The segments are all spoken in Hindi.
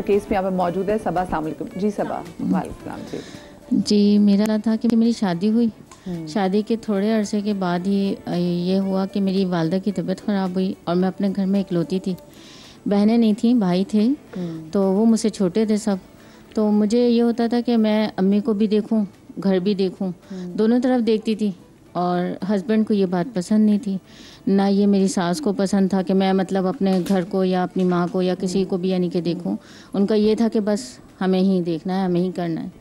का केस में यहाँ पर मौजूद है। सबा, अस्सलाम वालेकुम। जी सबा। वालेकुम सलाम। जी मेरा था कि मेरी शादी हुई, शादी के थोड़े अरसे के बाद ही ये हुआ कि मेरी वालदा की तबीयत ख़राब हुई और मैं अपने घर में इकलौती थी। बहनें नहीं थी, भाई थे, तो वो मुझसे छोटे थे सब। तो मुझे ये होता था कि मैं अम्मी को भी देखूं, घर भी देखूं, दोनों तरफ देखती थी। और हस्बैंड को ये बात पसंद नहीं थी, ना ये मेरी सास को पसंद था कि मैं मतलब अपने घर को या अपनी माँ को या किसी को भी यानी कि देखूं। उनका ये था कि बस हमें ही देखना है, हमें ही करना है।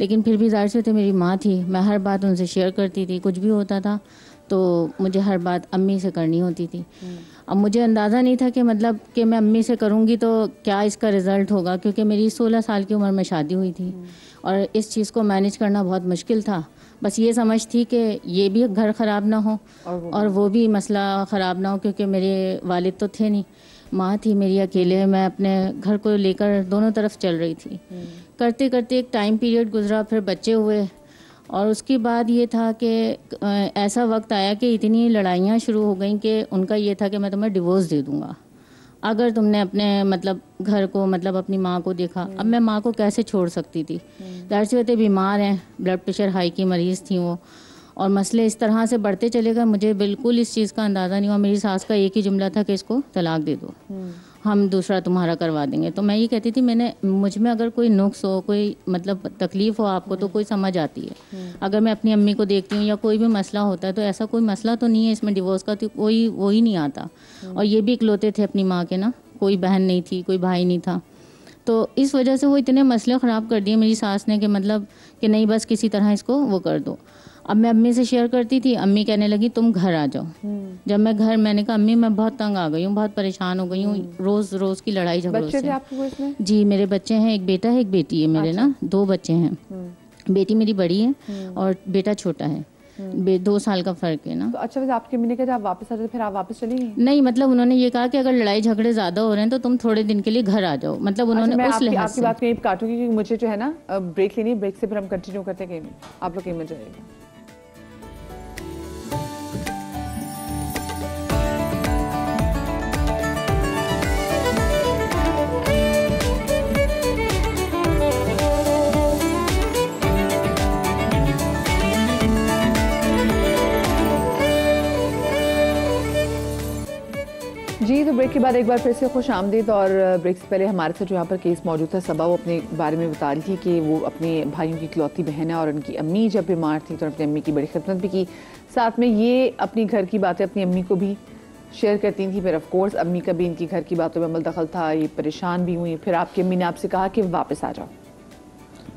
लेकिन फिर भी ज़ाहिर से थे, मेरी माँ थी, मैं हर बात उनसे शेयर करती थी। कुछ भी होता था तो मुझे हर बात अम्मी से करनी होती थी। अब मुझे अंदाज़ा नहीं था कि मतलब कि मैं अम्मी से करूँगी तो क्या इसका रिज़ल्ट होगा, क्योंकि मेरी 16 साल की उम्र में शादी हुई थी और इस चीज़ को मैनेज करना बहुत मुश्किल था। बस ये समझ थी कि ये भी घर ख़राब ना हो और वो भी मसला ख़राब ना हो, क्योंकि मेरे वालिद तो थे नहीं, माँ थी मेरी अकेले। मैं अपने घर को लेकर दोनों तरफ चल रही थी। करते करते एक टाइम पीरियड गुजरा, फिर बच्चे हुए और उसके बाद ये था कि ऐसा वक्त आया कि इतनी लड़ाइयाँ शुरू हो गई कि उनका ये था कि मैं तुम्हें डिवोर्स दे दूँगा अगर तुमने अपने मतलब घर को मतलब अपनी माँ को देखा। अब मैं माँ को कैसे छोड़ सकती थी, ज़ाहिर सी बात है, बीमार हैं, ब्लड प्रेशर हाई की मरीज़ थी वो, और मसले इस तरह से बढ़ते चले गए। मुझे बिल्कुल इस चीज़ का अंदाज़ा नहीं हुआ। मेरी सास का एक ही जुमला था कि इसको तलाक दे दो, हम दूसरा तुम्हारा करवा देंगे। तो मैं ये कहती थी, मुझ में अगर कोई नुक्स हो, कोई मतलब तकलीफ़ हो आपको, तो कोई समझ आती है। अगर मैं अपनी अम्मी को देखती हूँ या कोई भी मसला होता है तो ऐसा कोई मसला तो नहीं है इसमें डिवोर्स का, तो कोई वो ही नहीं आता। और ये भी इकलौते थे अपनी माँ के ना, कोई बहन नहीं थी, कोई भाई नहीं था। तो इस वजह से वो इतने मसले ख़राब कर दिए मेरी सास ने कि मतलब कि नहीं बस किसी तरह इसको वो कर दो। अब मैं अम्मी से शेयर करती थी, अम्मी कहने लगी तुम घर आ जाओ। जब मैं घर, मैंने कहा अम्मी मैं बहुत तंग आ गई हूँ, बहुत परेशान हो गई हूँ, रोज़ रोज़ की लड़ाई झगड़ों से। बच्चे थे आपको इसमें? जी मेरे बच्चे हैं, एक बेटा है एक बेटी है मेरे। ना 2 बच्चे हैं, बेटी मेरी बड़ी है और बेटा छोटा है, 2 साल का फ़र्क है ना। तो अच्छा, वैसे आपकी अम्मी ने कहा आप वापस आ जाओ, फिर आप वापस चली गई? नहीं, मतलब उन्होंने ये कहा कि अगर लड़ाई झगड़े ज़्यादा हो रहे हैं तो तुम थोड़े दिन के लिए घर आ जाओ। मतलब उन्होंने मैं उस लिहाज आपकी से। बात कहीं काटूंगी क्योंकि मुझे जो है ना ब्रेक लेनी है, ब्रेक से फिर हम कंटिन्यू करते हैं। कहीं आप लोग कहीं में जाइएगा। जी तो ब्रेक के बाद एक बार फिर से खुश आमदीद। और ब्रेक से पहले हमारे साथ जो यहाँ पर केस मौजूद था सबा, वो अपने बारे में बता रही थी कि वो अपने भाइयों की इकलौती बहन है और उनकी अम्मी जब बीमार थी तो अपनी अम्मी की बड़ी खिदमत भी की। साथ में ये अपनी घर की बातें अपनी अम्मी को भी शेयर करती थी। फिर ऑफ कोर्स अम्मी का भी इनकी घर की बातों में अमल दखल था, ये परेशान भी हुई। फिर आपकी अम्मी ने आपसे कहा कि वापस आ जाओ।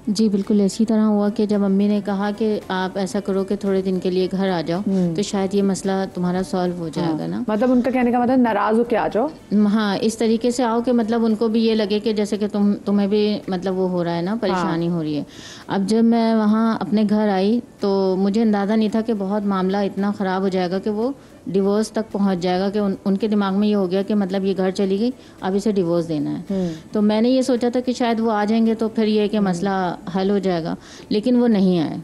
जी बिल्कुल इसी तरह हुआ कि जब अम्मी ने कहा कि आप ऐसा करो कि थोड़े दिन के लिए घर आ जाओ तो शायद ये मसला तुम्हारा सॉल्व हो जाएगा। ना मतलब उनका कहने का मतलब नाराज़ हो के आ जाओ। हाँ, इस तरीके से आओ कि मतलब उनको भी ये लगे कि जैसे कि तुम्हें भी मतलब वो हो रहा है ना, परेशानी हो रही है। अब जब मैं वहाँ अपने घर आई तो मुझे अंदाज़ा नहीं था कि बहुत मामला इतना ख़राब हो जाएगा कि वो डिवोर्स तक पहुंच जाएगा कि उनके दिमाग में ये हो गया कि मतलब ये घर चली गई, अब इसे डिवोर्स देना है। तो मैंने ये सोचा था कि शायद वो आ जाएंगे तो फिर ये कि मसला हल हो जाएगा, लेकिन वो नहीं आए।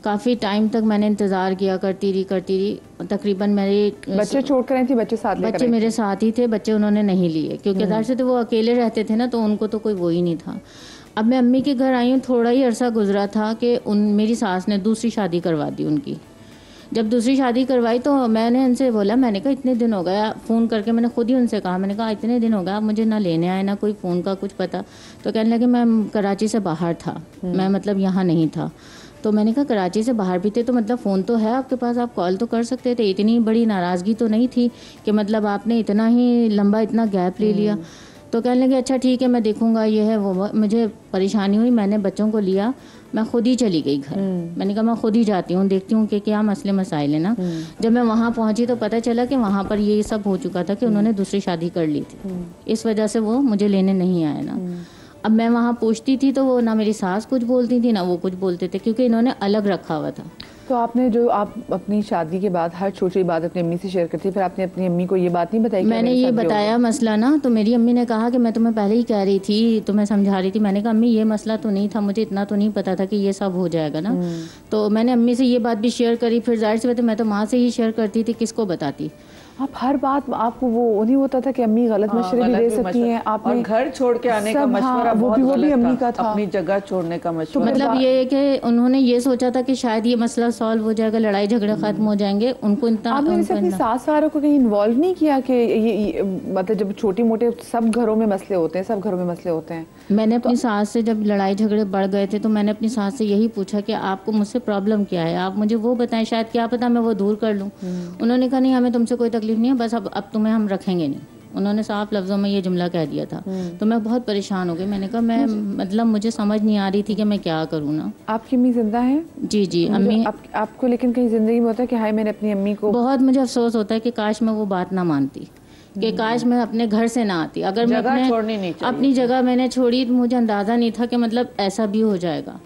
काफ़ी टाइम तक मैंने इंतज़ार किया, करती रही। तकरीबन मेरे बच्चे छोड़ कर आई थी? बच्चे मेरे साथ ही थे, बच्चे उन्होंने नहीं लिए क्योंकि ज़ाहिर से तो वो अकेले रहते थे ना, तो उनको तो कोई वो ही नहीं था। अब मैं अम्मी के घर आई हूँ, थोड़ा ही अरसा गुजरा था कि मेरी सास ने दूसरी शादी करवा दी उनकी। जब दूसरी शादी करवाई तो मैंने उनसे बोला, मैंने कहा इतने दिन हो गया, फ़ोन करके मैंने खुद ही उनसे कहा, मैंने कहा इतने दिन हो गया, मुझे ना लेने आए ना कोई फ़ोन का कुछ पता। तो कहने लगे मैं कराची से बाहर था, मैं मतलब यहाँ नहीं था। तो मैंने कहा कराची से बाहर भी थे तो मतलब फ़ोन तो है आपके पास, आप कॉल तो कर सकते थे, इतनी बड़ी नाराज़गी तो नहीं थी कि मतलब आपने इतना ही लंबा इतना गैप ले लिया। तो कहने लगे अच्छा ठीक है मैं देखूंगा, ये है वो। मुझे परेशानी हुई, मैंने बच्चों को लिया, मैं खुद ही चली गई घर। मैंने कहा मैं खुद ही जाती हूँ, देखती हूँ कि क्या मसले मसाइल है ना। जब मैं वहाँ पहुँची तो पता चला कि वहाँ पर ये सब हो चुका था कि उन्होंने दूसरी शादी कर ली थी, इस वजह से वो मुझे लेने नहीं आए ना। अब मैं वहाँ पूछती थी तो वो ना मेरी सास कुछ बोलती थी ना वो कुछ बोलते थे, क्योंकि इन्होंने अलग रखा हुआ था। तो आपने जो आप अपनी शादी के बाद हर छोटी बात अपनी अम्मी से शेयर करती, फिर आपने अपनी अम्मी को ये बात नहीं बताई? मैंने ये बताया मसला ना, तो मेरी अम्मी ने कहा कि मैं तुम्हें पहले ही कह रही थी, तुम्हें समझा रही थी। मैंने कहा अम्मी ये मसला तो नहीं था, मुझे इतना तो नहीं पता था कि ये सब हो जाएगा ना। तो मैंने अम्मी से ये बात भी शेयर करी। फिर जाहिर सी बात है मैं तो माँ से ही शेयर करती थी, किसको बताती। आप हर बात आपको वो नहीं होता था कि अम्मी गलत मशवरे भी दे सकती हैं आपने, और घर छोड़ के आने का मशवरा बहुत गलत अम्मी का था, अपनी जगह छोड़ने का मशवरा। तो मतलब ये है कि उन्होंने ये सोचा था कि शायद ये मसला सॉल्व हो जाएगा, लड़ाई झगड़े खत्म हो जाएंगे। उनको इतना आपने वैसे अपनी सास वालों को कहीं इन्वॉल्व नहीं किया कि ये मतलब जब छोटी मोटे सब घरों में मसले होते हैं, सब घरों में मसले होते हैं। मैंने अपनी सास से जब लड़ाई झगड़े बढ़ गए थे तो मैंने अपनी सास से यही पूछा कि आपको मुझसे प्रॉब्लम क्या है, आप मुझे वो बताएं, शायद क्या पता मैं वो दूर कर लूँ। उन्होंने कहा नहीं हमें तुमसे कोई तकलीफ नहीं है, बस अब तुम्हें हम रखेंगे नहीं। उन्होंने साफ लफ्ज़ों में ये जुमला कह दिया था। तो मैं बहुत परेशान हो गई। मैंने कहा मैं मतलब मुझे समझ नहीं आ रही थी कि मैं क्या करूँ ना। आपकी अम्मी जिंदा है? जी जी अम्मी। आपको लेकिन कहीं जिंदगी में होता है कि हाय मैंने अपनी अम्मी को, बहुत मुझे अफसोस होता है कि काश मैं वो बात ना मानती, कि काश मैं अपने घर से ना आती। अगर मैं अपनी जगह मैंने छोड़ी तो मुझे अंदाज़ा नहीं था कि मतलब ऐसा भी हो जाएगा।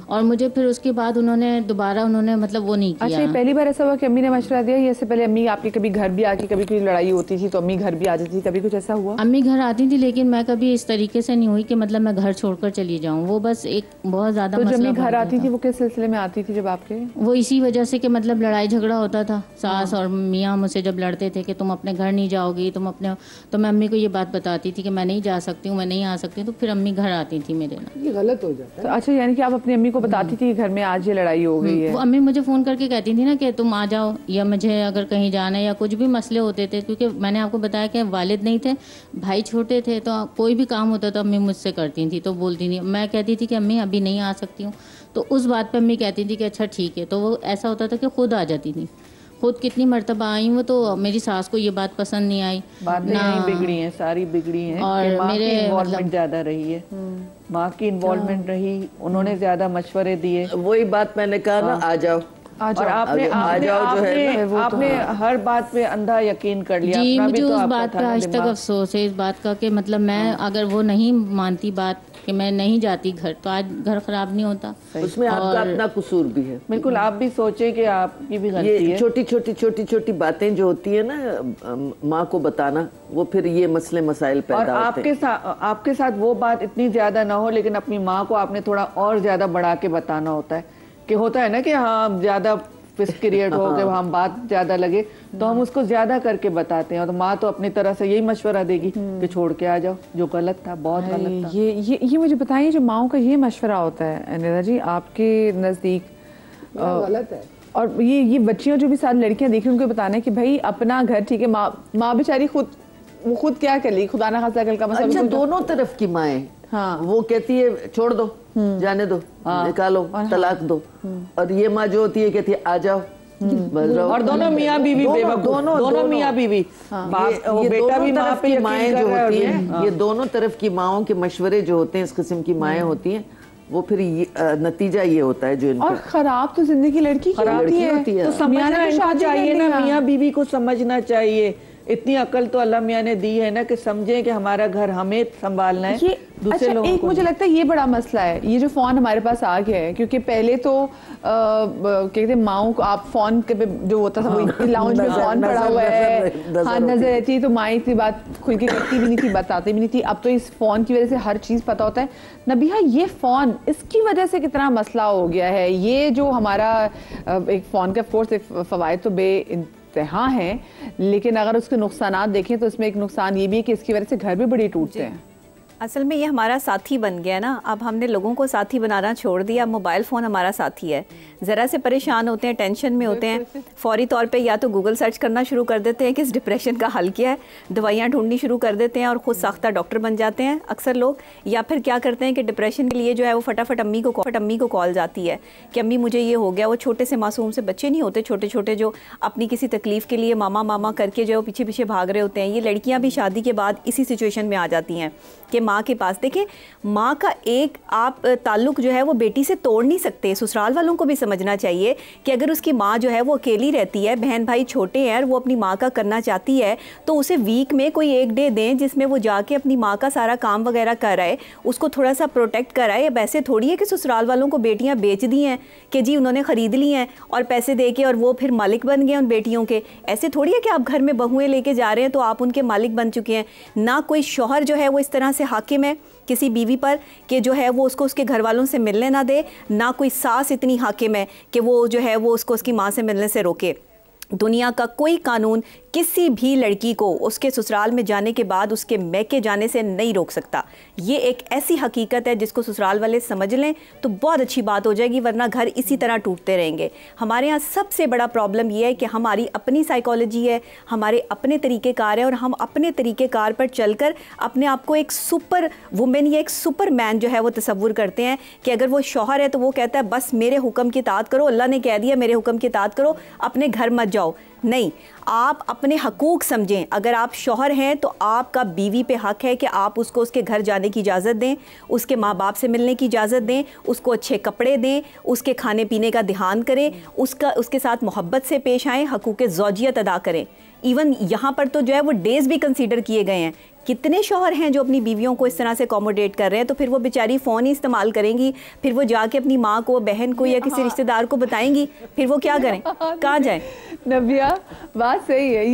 और मुझे फिर उसके बाद उन्होंने दोबारा मतलब वो नहीं किया। अच्छा, पहली बार ऐसा हुआ कि अम्मी ने मशवरा दिया, या इससे पहले अम्मी आपकी कभी घर भी आके कभी कोई लड़ाई होती थी तो अम्मी घर भी आती थी, कभी कुछ ऐसा हुआ? अम्मी घर आती थी लेकिन मैं कभी इस तरीके से नहीं हुई कि मतलब मैं घर छोड़कर चली जाऊँ। वो बस एक बहुत ज़्यादा तो जब अम्मी घर आती थी वो किस सिलसिले में आती थी जब आपके? वो इसी वजह से कि मतलब लड़ाई झगड़ा होता था, सास और मियाँ मुझसे जब लड़ते थे कि तुम अपने घर नहीं जाओगी, तुम अपने, तो मैं अम्मी को ये बात बताती थी कि मैं नहीं जा सकती हूँ, मैं नहीं आ सकती, तो फिर अम्मी घर आती थी मेरे ना। ये गलत हो जाता है। तो अच्छा, यानी कि आप अपनी अम्मी को बताती थी घर में आज ये लड़ाई हो गई है? वो अम्मी मुझे फ़ोन करके कहती थी ना कि तुम आ जाओ, या मुझे अगर कहीं जाना है या कुछ भी मसले होते थे, क्योंकि मैंने आपको बताया कि वालिद नहीं थे, भाई छोटे थे, तो कोई भी काम होता तो अम्मी मुझसे करती थी। तो बोलती थी, मैं कहती थी कि अम्मी अभी नहीं आ सकती हूँ, तो उस बात पर अम्मी कहती थी कि अच्छा ठीक है। तो वो ऐसा होता था कि खुद आ जाती थी। खुद कितनी मर्तबा आई वो, तो मेरी सास को ये बात पसंद नहीं आई। बातें यहीं बिगड़ी हैं, सारी बिगड़ी हैं। और मेरे इन्वॉल्वमेंट ज्यादा रही है, माँ की इन्वॉल्वमेंट रही, उन्होंने ज्यादा मशवरे दिए। वही बात मैंने कहा ना, आ जाओ। और आपने हर बात पे अंधा यकीन कर लिया। जी, मुझे उस बात पे आज तक अफसोस है, इस बात का कि मतलब मैं अगर वो नहीं मानती बात कि मैं नहीं जाती घर, तो आज घर खराब नहीं होता। उसमें आपका अपना कसूर भी है। बिल्कुल, आप भी सोचे कि आपकी भी गलती है। छोटी छोटी बातें जो होती है ना माँ को बताना, वो फिर ये मसले मसाइल पैदा होते हैं। और आपके साथ वो बात इतनी ज्यादा ना हो, लेकिन अपनी माँ को आपने थोड़ा और ज्यादा बढ़ा के बताना होता है। कि होता है ना कि हाँ ज्यादा क्रिएट हो कि हम बात ज्यादा लगे तो हम उसको ज्यादा करके बताते हैं। और माँ तो अपनी तरह से यही मशवरा देगी कि छोड़ के आ जाओ, जो गलत था, बहुत गलत था। ये मुझे बताइए, जो माँओं का ये मशवरा होता है निदा जी आपके नजदीक गलत है। और ये बच्चियों जो भी साथ लड़कियां देख रही उनको बताना है कि भाई अपना घर ठीक है, माँ बेचारी खुद क्या कर ली, खुदा ना खासा कल का मसला। अच्छा, दोनों तरफ की माएँ, हाँ, वो कहती है छोड़ दो, जाने दो, निकालो, तलाक दो। और ये माँ जो होती है कहती है आ जाओ। और दोनों मियाँ बीवी बेवकूफ, दोनों मियाँ बीवी, बेटा भी माँ पे माएँ जो होती हैं, ये दोनों तरफ की माँओं के मशवरे जो होते हैं, इस किस्म की माएँ होती हैं, वो फिर नतीजा ये होता है जो इनका। और खराब तो जिंदगी लड़की की होती है। तो समझना चाहिए ना, मियाँ बीवी को समझना चाहिए। इतनी अकल तो अल्लाह मियाँ ने दी है ना कि समझें कि हमारा घर हमें संभालना है, दूसरे लोगों को। मुझे लगता है ये बड़ा मसला है, ये जो फोन हमारे पास आ गया है, क्योंकि पहले तो कहते माओ को आप फोन के जो होता था वो लाउंज में फोन पड़ा हुआ है, हाँ नजर रहती है, तो माँ इतनी बात खुल के करती भी नहीं थी, बताती भी नहीं थी। अब तो इस फोन की वजह से हर चीज पता होता है। नबीहा, ये फोन इसकी वजह से कितना मसला हो गया है। ये जो हमारा एक फोन का फोर्स फवायद तो हाँ है, लेकिन अगर उसके नुकसानात देखें तो इसमें एक नुकसान ये भी है कि इसकी वजह से घर भी बड़ी टूटते हैं। असल में ये हमारा साथी बन गया ना, अब हमने लोगों को साथी बनाना छोड़ दिया। अब मोबाइल फ़ोन हमारा साथी है। ज़रा से परेशान होते हैं, टेंशन में होते हैं, फ़ौरी तौर पे या तो गूगल सर्च करना शुरू कर देते हैं कि इस डिप्रेशन का हल क्या है, दवाइयाँ ढूंढनी शुरू कर देते हैं और ख़ुद साख्ता डॉक्टर बन जाते हैं अक्सर लोग। या फिर क्या करते हैं कि डिप्रेशन के लिए जो है वो फटाफट अम्मी को कॉल जाती है कि अम्मी मुझे ये हो गया। वो छोटे से मासूम से बच्चे नहीं होते, छोटे छोटे जो अपनी किसी तकलीफ़ के लिए मामा मामा करके जो पीछे पीछे भाग रहे होते हैं। ये लड़कियाँ भी शादी के बाद इसी सिचुएशन में आ जाती हैं कि माँ के पास। देखें, माँ का एक आप ताल्लुक जो है वो बेटी से तोड़ नहीं सकते। ससुराल वालों को भी समझना चाहिए कि अगर उसकी माँ जो है वो अकेली रहती है, बहन भाई छोटे हैं और वो अपनी माँ का करना चाहती है, तो उसे वीक में कोई एक डे दें जिसमें वो जाके अपनी माँ का सारा काम वगैरह कराए, उसको थोड़ा सा प्रोटेक्ट कराए। अब ऐसे थोड़ी है कि ससुराल वालों को बेटियाँ बेच दी हैं कि जी उन्होंने ख़रीद ली हैं और पैसे दे के और वो फिर मालिक बन गए उन बेटियों के। ऐसे थोड़ी है कि आप घर में बहुएँ लेके जा रहे हैं तो आप उनके मालिक बन चुके हैं। ना कोई शौहर जो है वो इस तरह से हाकिम है किसी बीवी पर कि जो है वो उसको उसके घर वालों से मिलने ना दे, ना कोई सास इतनी हाकिम है कि वो जो है वो उसको उसकी माँ से मिलने से रोके। दुनिया का कोई कानून किसी भी लड़की को उसके ससुराल में जाने के बाद उसके मैके जाने से नहीं रोक सकता। ये एक ऐसी हकीकत है जिसको ससुराल वाले समझ लें तो बहुत अच्छी बात हो जाएगी, वरना घर इसी तरह टूटते रहेंगे। हमारे यहाँ सबसे बड़ा प्रॉब्लम ये है कि हमारी अपनी साइकोलॉजी है, हमारे अपने तरीक़ेकार है, और हम अपने तरीक़ेकार पर चलकर अपने आप को एक सुपर वुमेन या एक सुपर मैन जो है वो तसव्वुर करते हैं कि अगर वो शौहर है तो वो कहता है बस मेरे हुक्म की इताअत करो, अल्लाह ने कह दिया मेरे हुक्म की इताअत करो, अपने घर मत जाओ। नहीं, आप अपने हकूक़ समझें। अगर आप शौहर हैं तो आपका बीवी पे हक़ है कि आप उसको उसके घर जाने की इजाज़त दें, उसके माँ बाप से मिलने की इजाज़त दें, उसको अच्छे कपड़े दें, उसके खाने पीने का ध्यान करें, उसके साथ मोहब्बत से पेश आएँ, हकूक़ ज़ौजियत अदा करें। इवन यहाँ पर तो जो है वो डेज़ भी कंसीडर किए गए हैं। कितने शौहर हैं जो अपनी बीवियों को इस तरह से अकोमोडेट कर रहे हैं, तो फिर वो बेचारी फ़ोन ही इस्तेमाल करेंगी, फिर वो जाके अपनी माँ को, बहन को या किसी रिश्तेदार को बताएंगी, फिर वो क्या करें, कहाँ जाएं? नबिया, बात सही है।